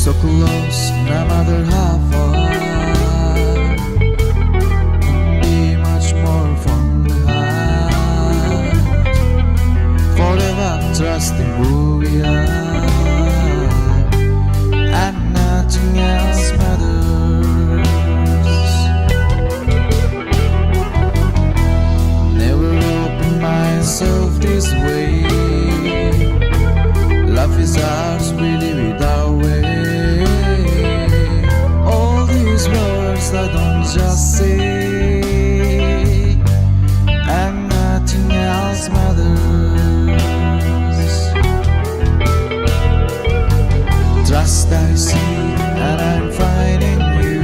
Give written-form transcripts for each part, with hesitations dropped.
So close, no matter how far. Can be much more from the heart. Forever trusting who we are, and nothing else matters. Never open myself this way. Life is ours, we live it our way. All these words I don't just say, and nothing else matters. Trust I see, and I'm finding you.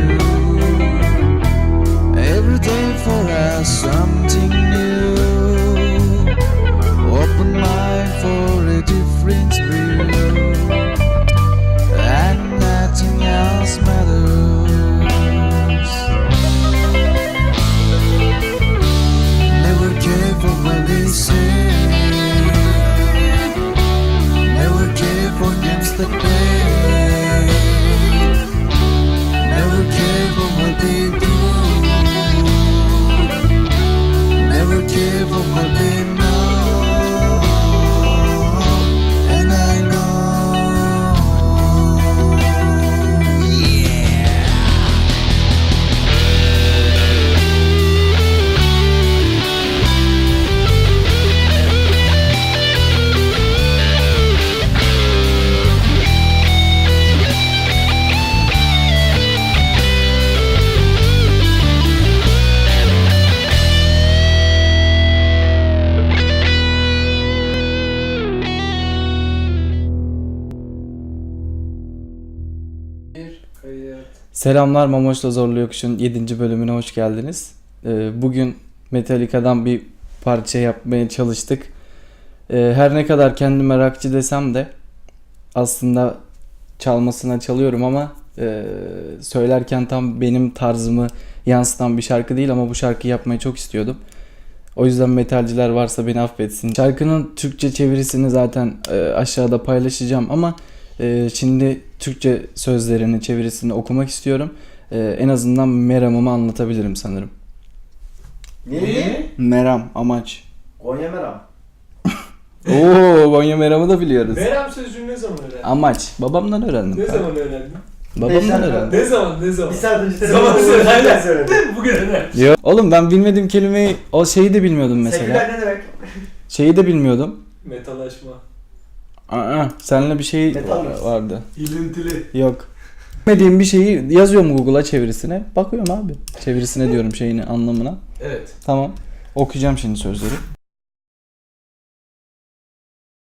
Every day for us something new. Open mind for a different view, and nothing else matters. Never care for what they say, never care for games that play, never care for what they do, never care for what they know. Selamlar, Mamoş'la Zorlu Yokuş'un 7. bölümüne hoş geldiniz. Bugün Metallica'dan bir parça yapmaya çalıştık. Her ne kadar kendime rockçı desem de aslında çalmasına çalıyorum ama söylerken tam benim tarzımı yansıtan bir şarkı değil, ama bu şarkıyı yapmayı çok istiyordum. O yüzden metalciler varsa beni affetsin. Şarkının Türkçe çevirisini zaten aşağıda paylaşacağım ama şimdi Türkçe sözlerini, çevirisini okumak istiyorum. En azından meramımı anlatabilirim sanırım. Ne? Meram, amaç. Konya Meram. Oo, Konya meramı da biliyoruz. Meram sözcüğünü ne zaman öğrendin? Amaç. Babamdan öğrendim. Ne zaman öğrendin? Babamdan öğrendim. Ne zaman? Bir saat önce Zaman telefonda söyle. söyledim. Bugün öğrendin. Yok. Oğlum ben bilmediğim kelimeyi, o şeyi de bilmiyordum mesela. Seküler ne demek? Şeyi de bilmiyordum. Metalaşma. Seninle bir şey Metal mı? vardı. İlintili. Yok. Bilmediğim bir şeyi yazıyorum Google'a, çevirisine. Bakıyorum abi. Çevirisine diyorum, şeyini, anlamına. Evet. Tamam. Okuyacağım şimdi sözleri.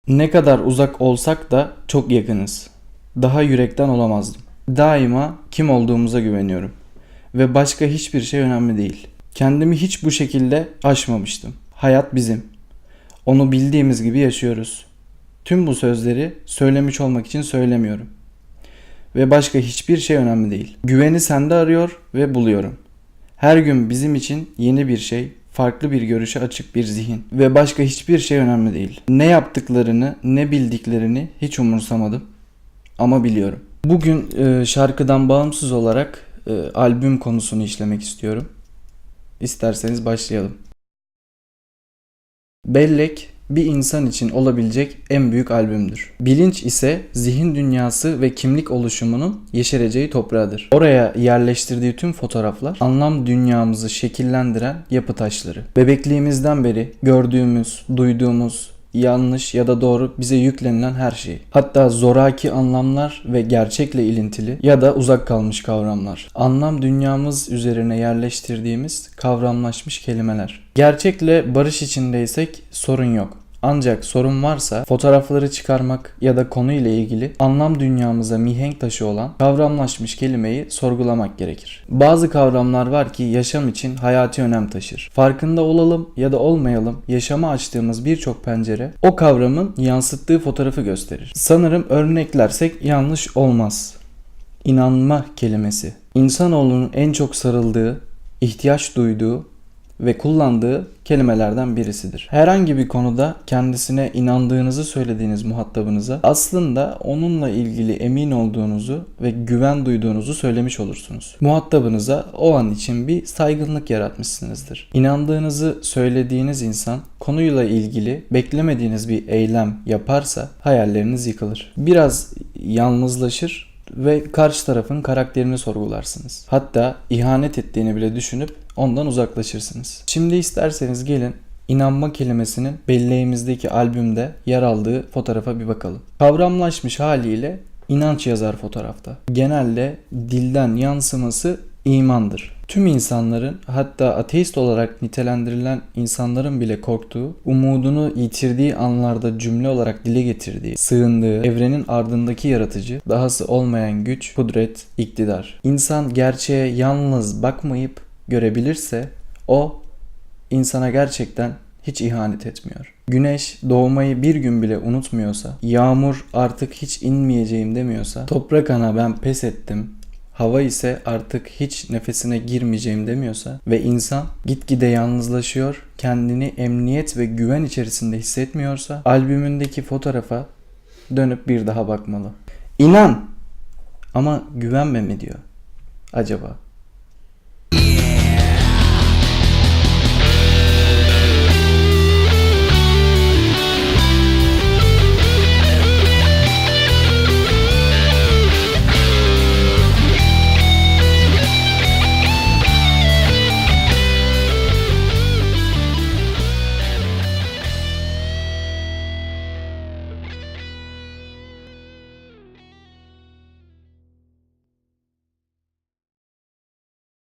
Ne kadar uzak olsak da çok yakınız. Daha yürekten olamazdım. Daima kim olduğumuza güveniyorum. Ve başka hiçbir şey önemli değil. Kendimi hiç bu şekilde aşmamıştım. Hayat bizim. Onu bildiğimiz gibi yaşıyoruz. Tüm bu sözleri söylemiş olmak için söylemiyorum. Ve başka hiçbir şey önemli değil. Güveni sende arıyor ve buluyorum. Her gün bizim için yeni bir şey, farklı bir görüşe açık bir zihin. Ve başka hiçbir şey önemli değil. Ne yaptıklarını, ne bildiklerini hiç umursamadım. Ama biliyorum. Bugün şarkıdan bağımsız olarak albüm konusunu işlemek istiyorum. İsterseniz başlayalım. Bellek bir insan için olabilecek en büyük albümdür. Bilinç ise zihin dünyası ve kimlik oluşumunun yeşereceği toprağıdır. Oraya yerleştirdiği tüm fotoğraflar anlam dünyamızı şekillendiren yapı taşları. Bebekliğimizden beri gördüğümüz, duyduğumuz, yanlış ya da doğru bize yüklenilen her şey. Hatta zoraki anlamlar ve gerçekle ilintili ya da uzak kalmış kavramlar. Anlam dünyamız üzerine yerleştirdiğimiz kavramlaşmış kelimeler. Gerçekle barış içindeysek sorun yok. Ancak sorun varsa fotoğrafları çıkarmak ya da konuyla ilgili anlam dünyamıza mihenk taşı olan kavramlaşmış kelimeyi sorgulamak gerekir. Bazı kavramlar var ki yaşam için hayati önem taşır. Farkında olalım ya da olmayalım, yaşama açtığımız birçok pencere o kavramın yansıttığı fotoğrafı gösterir. Sanırım örneklersek yanlış olmaz. İnanma kelimesi. İnsanoğlunun en çok sarıldığı, ihtiyaç duyduğu ve kullandığı kelimelerden birisidir. Herhangi bir konuda kendisine inandığınızı söylediğiniz muhatabınıza aslında onunla ilgili emin olduğunuzu ve güven duyduğunuzu söylemiş olursunuz. Muhatabınıza o an için bir saygınlık yaratmışsınızdır. İnandığınızı söylediğiniz insan konuyla ilgili beklemediğiniz bir eylem yaparsa hayalleriniz yıkılır. Biraz yalnızlaşır ve karşı tarafın karakterini sorgularsınız. Hatta ihanet ettiğini bile düşünüp ondan uzaklaşırsınız. Şimdi isterseniz gelin inanma kelimesinin belleğimizdeki albümde yer aldığı fotoğrafa bir bakalım. Kavramlaşmış haliyle inanç yazar fotoğrafta. Genelde dilden yansıması imandır. Tüm insanların, hatta ateist olarak nitelendirilen insanların bile korktuğu, umudunu yitirdiği anlarda cümle olarak dile getirdiği, sığındığı, evrenin ardındaki yaratıcı, dahası olmayan güç, kudret, iktidar. İnsan gerçeğe yalnız bakmayıp görebilirse o insana gerçekten hiç ihanet etmiyor. Güneş doğmayı bir gün bile unutmuyorsa, yağmur artık hiç inmeyeceğim demiyorsa, toprak ana ben pes ettim, hava ise artık hiç nefesine girmeyeceğim demiyorsa ve insan gitgide yalnızlaşıyor, kendini emniyet ve güven içerisinde hissetmiyorsa albümündeki fotoğrafa dönüp bir daha bakmalı. İnan ama güvenme mi diyor acaba?